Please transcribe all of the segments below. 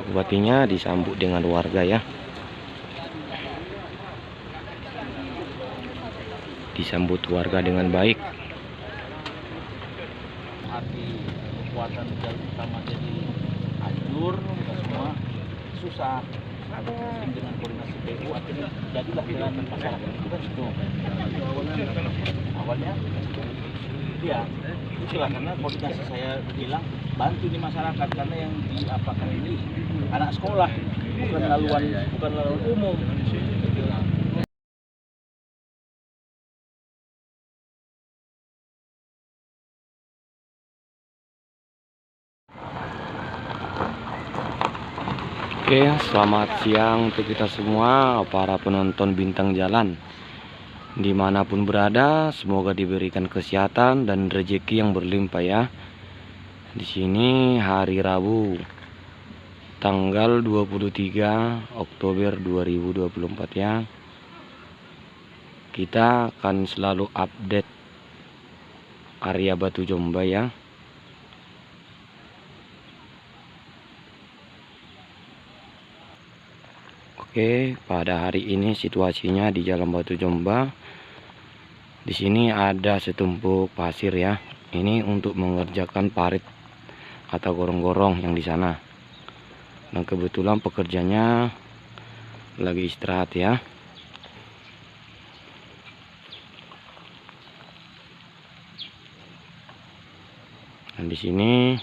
Bupatinya disambut dengan warga ya. Disambut warga dengan baik. Arti kekuatan jalur utama jadi hancur, semua susah. Dengan koordinasi PU akhirnya jadilah jalan masyarakat itu kan itu. Awalnya ya itulah karena koordinasi saya bilang bantu di masyarakat karena yang diapakan ini anak sekolah bukan laluan umum. Oke, selamat siang untuk kita semua para penonton Bintang Jalan. Dimanapun berada, semoga diberikan kesehatan dan rezeki yang berlimpah ya. Di sini hari Rabu, tanggal 23 Oktober 2024 ya. Kita akan selalu update area Batu Jomba ya. Oke, pada hari ini situasinya di Jalan Batu Jomba. Di sini ada setumpuk pasir ya. Ini untuk mengerjakan parit atau gorong-gorong yang di sana. Dan kebetulan pekerjanya lagi istirahat ya. Dan di sini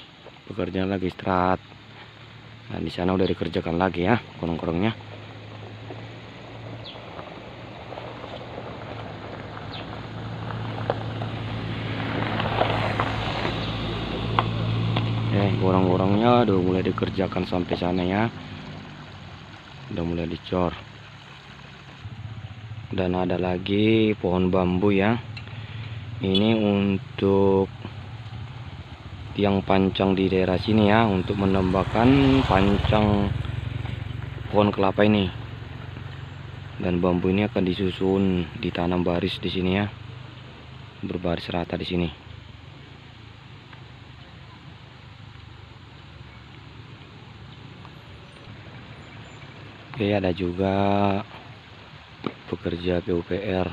pekerjaan lagi istirahat. Dan di sana udah dikerjakan lagi ya gorong-gorongnya. Gorong-gorongnya udah mulai dikerjakan sampai sana ya. Udah mulai dicor. Dan ada lagi pohon bambu ya. Ini untuk tiang pancang di daerah sini ya, untuk menambahkan pancang pohon kelapa ini. Dan bambu ini akan disusun ditanam baris di sini ya. Berbaris rata di sini. Oke, ada juga pekerja PUPR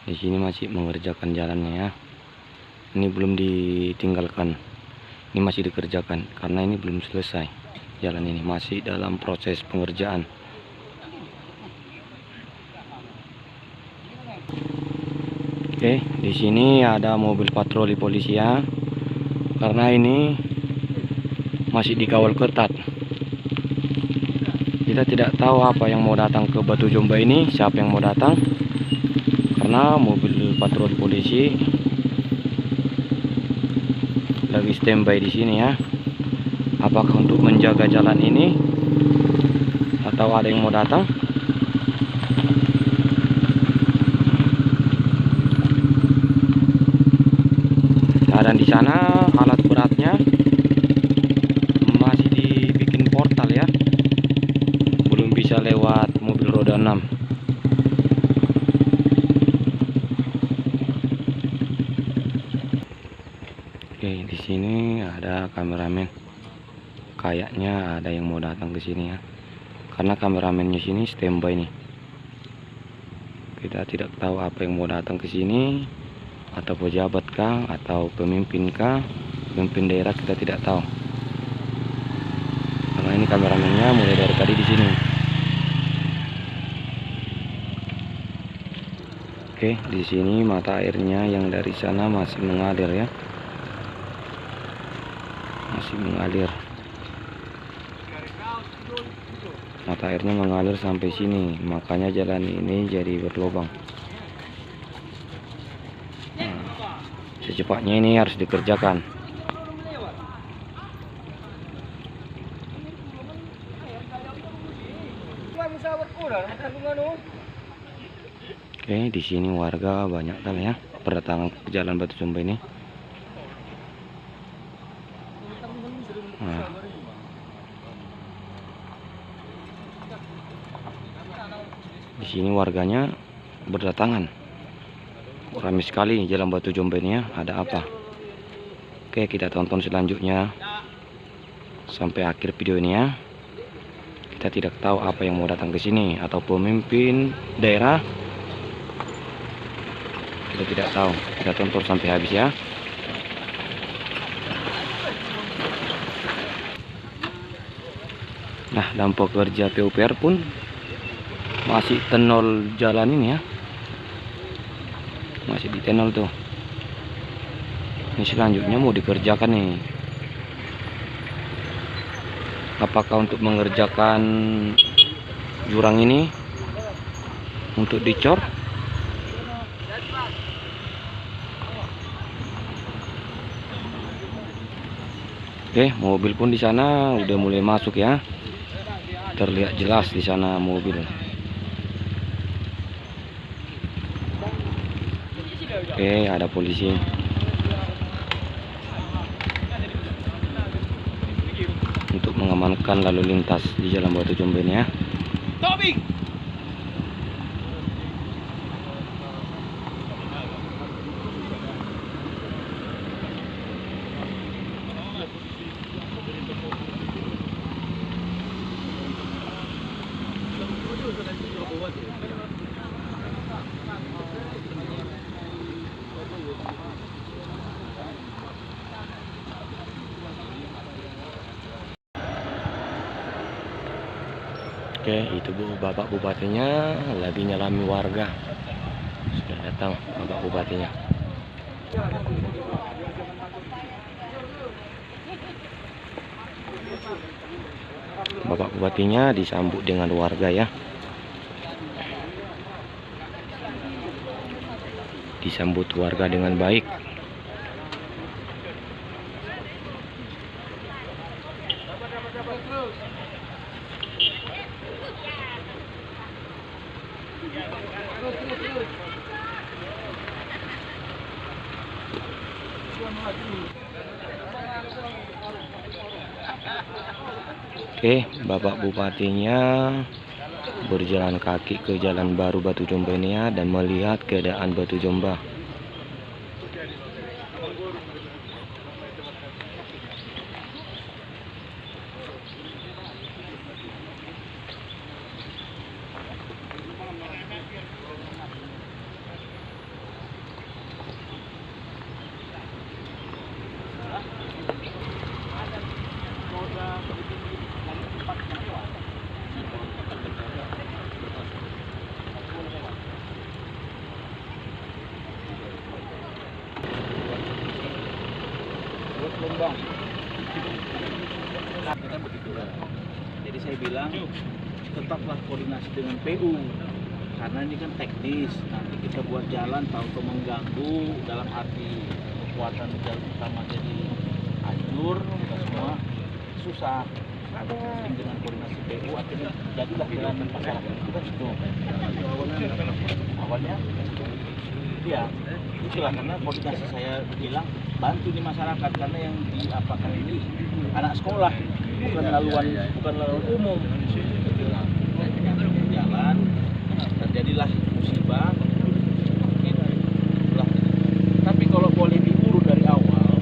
di sini masih mengerjakan jalannya ya. Ini belum ditinggalkan, ini masih dikerjakan karena ini belum selesai. Jalan ini masih dalam proses pengerjaan. Oke, di sini ada mobil patroli polisi ya, karena ini masih dikawal ketat. Kita tidak tahu apa yang mau datang ke Batu Jomba ini, siapa yang mau datang, karena mobil patroli polisi lagi standby di sini ya. Apakah untuk menjaga jalan ini atau ada yang mau datang? Nah, dan di sana alat beratnya masih dibikin portal ya. Belum bisa lewat mobil roda 6. Oke, di sini ada kameramen. Kayaknya ada yang mau datang ke sini ya. Karena kameramennya sini standby nih. Kita tidak tahu apa yang mau datang ke sini, atau pejabat kah, atau pemimpin kah, pemimpin daerah, kita tidak tahu. Karena ini kameramennya mulai dari tadi di sini. Oke, di sini mata airnya yang dari sana masih mengalir ya. Masih mengalir. Mata airnya mengalir sampai sini, makanya jalan ini jadi berlubang. Nah, secepatnya ini harus dikerjakan. Oke, di sini warga banyak kali ya berdatangan ke Jalan Batu Jomba ini. Nah, di sini warganya berdatangan. Ramai sekali Jalan Batu Jomba ini ya. Ada apa? Oke, kita tonton selanjutnya sampai akhir video ini ya. kita tidak tahu apa yang mau datang ke sini, atau pemimpin daerah, kita tidak tahu. Kita tonton sampai habis ya. Nah, dampak kerja PUPR pun masih tenol jalan ini ya, masih di tenol tuh. Ini selanjutnya mau dikerjakan nih. Apakah untuk mengerjakan jurang ini untuk dicor? Oke, mobil pun di sana udah mulai masuk ya. Terlihat jelas di sana mobil. Oke, ada polisi. Untuk mengamankan lalu lintas di Jalan Batu Jombe ini ya. Oke, itu Bapak Bupatinya lagi nyelami warga. Sudah datang Bapak Bupatinya. Bapak Bupatinya disambut dengan warga ya. Disambut warga dengan baik. Oke, Bapak Bupatinya berjalan kaki ke Jalan Baru Batu Jomba ini ya, dan melihat keadaan Batu Jomba. Bang. Kan begitu kan. Jadi saya bilang tetaplah koordinasi dengan PU karena ini kan teknis. Nanti kita buat jalan tahu mengganggu dalam arti kekuatan jalan utama jadi hancur, kita semua susah. Dengan koordinasi PU akhirnya jadilah jalan masyarakat kita itu. Awalnya iya, itulah karena koordinasi saya bilang bantu di masyarakat karena yang diapakan ini anak sekolah bukan laluan umum. Jalan terjadilah musibah. Tapi kalau boleh diurut dari awal,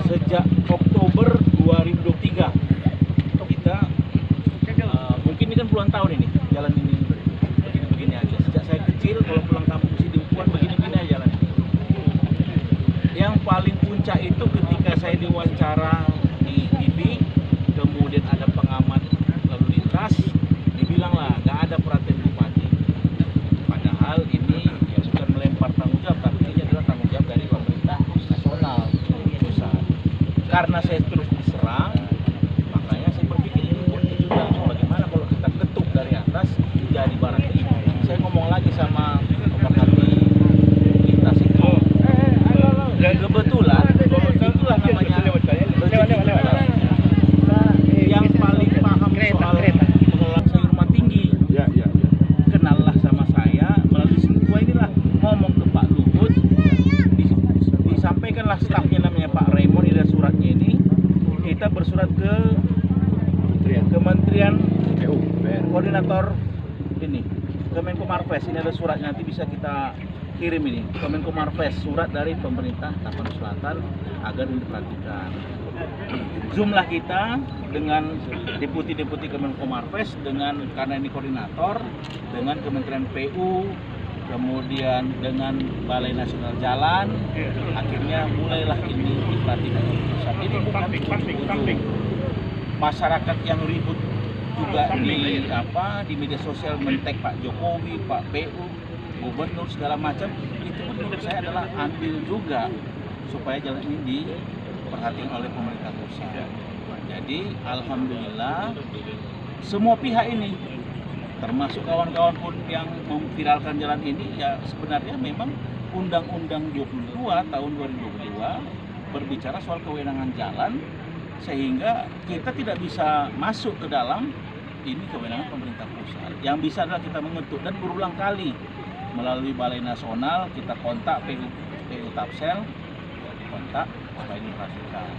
sejak Oktober 2023 kita mungkin ini kan puluhan tahun ini jalan ini begini-begini aja. Sejak saya kecil kalau pulang kampung sih diukuran begini-begini aja jalan. Yang paling puncak itu ketika saya diwawancara di TV, kemudian ada pengamat lalu lintas, dibilang lah nggak ada perhatian bupati. Padahal ini ya bukan melempar tanggung jawab, tapi ini adalah tanggung jawab dari pemerintah nasional pusat. Karena saya terus diserang, makanya saya berpikir ini juga bagaimana kalau kita ketuk dari atas jadi barang ini. Saya ngomong lagi sama pemerhati lintas itu. Dan kebetulan itulah namanya rezeki kita. Yang paling paham soal pengelolaan sayur rumah tinggi. Kenallah sama saya melalui semua inilah, ngomong ke Pak Luhut, disampaikanlah stafnya namanya Pak Raymond, ada suratnya ini. Kita bersurat ke Kementerian Koordinator ini, Kemenko Marves. Ini ada suratnya, nanti bisa kita kirim ini Kemenko Marves, surat dari pemerintah Tapanuli Selatan agar diperhatikan. Zoom lah kita dengan deputi-deputi Kemenko Marves, dengan karena ini koordinator, dengan Kementerian PU, kemudian dengan Balai Nasional Jalan, akhirnya mulailah ini diperhatikan oleh pusat. Ini bukan untuk masyarakat yang ribut juga di media sosial mentek Pak Jokowi, Pak PU, gubernur segala macam. Itu menurut saya adalah andil juga supaya jalan ini diperhatikan oleh pemerintah pusat. Jadi alhamdulillah semua pihak ini, termasuk kawan-kawan pun yang memviralkan jalan ini, ya sebenarnya memang Undang-Undang 22 tahun 2022 berbicara soal kewenangan jalan, sehingga kita tidak bisa masuk ke dalam ini kewenangan pemerintah pusat. Yang bisa adalah kita mengetuk, dan berulang kali melalui Balai Nasional kita kontak PU Tapsel, kontak supaya diperhatikan.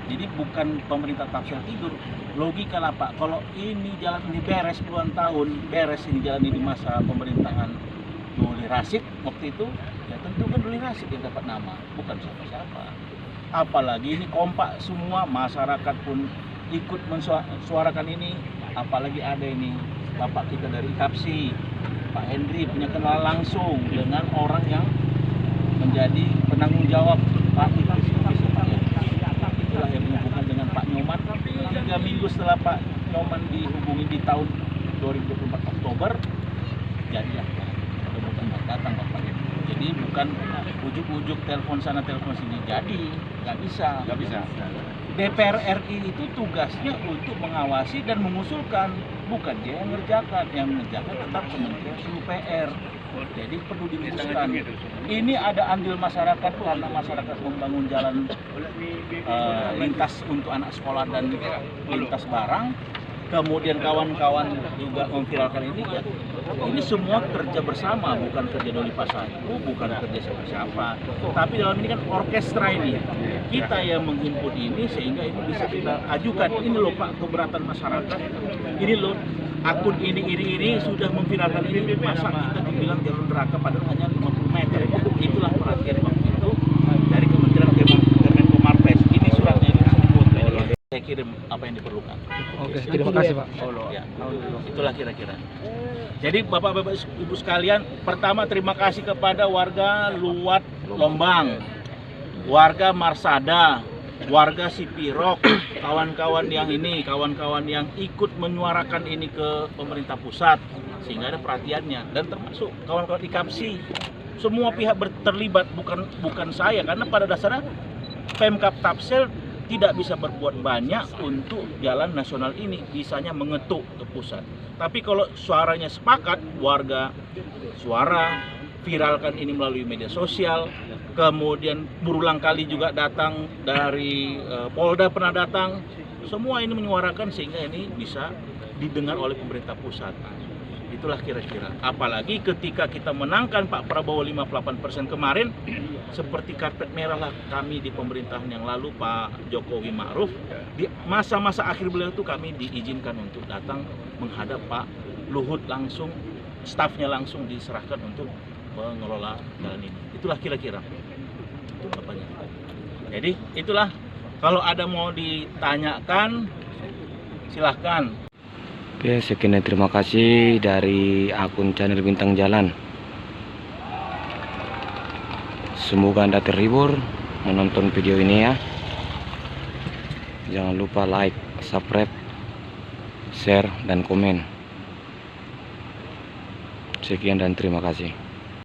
Jadi bukan pemerintah Tapsel tidur. Logika lah Pak, kalau ini jalan ini beres puluhan tahun, beres ini jalan ini di masa pemerintahan Duli Rasid waktu itu, ya tentu kan Duli Rasid yang dapat nama, bukan siapa-siapa. Apalagi ini kompak semua, masyarakat pun ikut mensuarakan ini, apalagi ada ini Bapak kita dari IKAPSI, Pak Hendri punya kenalan langsung dengan orang yang menjadi penanggung jawab Pak IKAPSI. Itulah yang menghubungkan dengan Pak Nyoman. 3 minggu setelah Pak Nyoman dihubungi di tahun 2024 Oktober, jadilah mudah-mudahan datang Bapak. Jadi bukan ujuk-ujuk telepon sana telepon sini, jadi nggak bisa. DPR RI itu tugasnya untuk mengawasi dan mengusulkan, bukan dia yang mengerjakan. Yang mengerjakan tetap Kementerian PUPR. Jadi perlu diluruskan. Ini ada andil masyarakat karena masyarakat membangun jalan lintas untuk anak sekolah dan lintas barang. Kemudian kawan-kawan juga memviralkan ini, ya ini semua kerja bersama, bukan kerja Doli Pasaipu, bukan kerja siapa-siapa. Tapi dalam ini kan orkestra ini, kita yang menghimpun ini sehingga ini bisa kita ajukan. Ini loh Pak, keberatan masyarakat. Ini loh akun ini sudah memviralkan ini, masa kita dibilang jalur neraka padahal hanya 50 meter. Itulah perhatian waktu itu dari Kementerian Kemenko Marves. Ini suratnya ini saya kirim apa yang diperlukan. Oke, terima kasih Pak. Ya, itulah kira-kira. Jadi Bapak-Bapak Ibu sekalian, pertama terima kasih kepada warga Luwat Lombang, warga Marsada, warga Sipirok, kawan-kawan yang ikut menyuarakan ini ke pemerintah pusat sehingga ada perhatiannya, dan termasuk kawan-kawan IKAPSI. Semua pihak terlibat, bukan saya, karena pada dasarnya Pemkab Tapsel tidak bisa berbuat banyak untuk jalan nasional ini, bisanya mengetuk ke pusat. Tapi kalau suaranya sepakat, warga suara, viralkan ini melalui media sosial, kemudian berulang kali juga datang dari Polda pernah datang, semua ini menyuarakan sehingga ini bisa didengar oleh pemerintah pusat. Itulah kira-kira. Apalagi ketika kita menangkan Pak Prabowo 58% kemarin, seperti karpet merah lah kami di pemerintahan yang lalu Pak Jokowi Ma'ruf. Di masa-masa akhir beliau itu kami diizinkan untuk datang menghadap Pak Luhut langsung, stafnya langsung diserahkan untuk mengelola jalan ini. Itulah kira-kira. Itu bapaknya. Jadi itulah, kalau ada mau ditanyakan silahkan. Oke, sekian dan terima kasih dari akun channel Bintang Jalan. Semoga Anda terhibur menonton video ini ya. Jangan lupa like, subscribe, share, dan komen. Sekian dan terima kasih.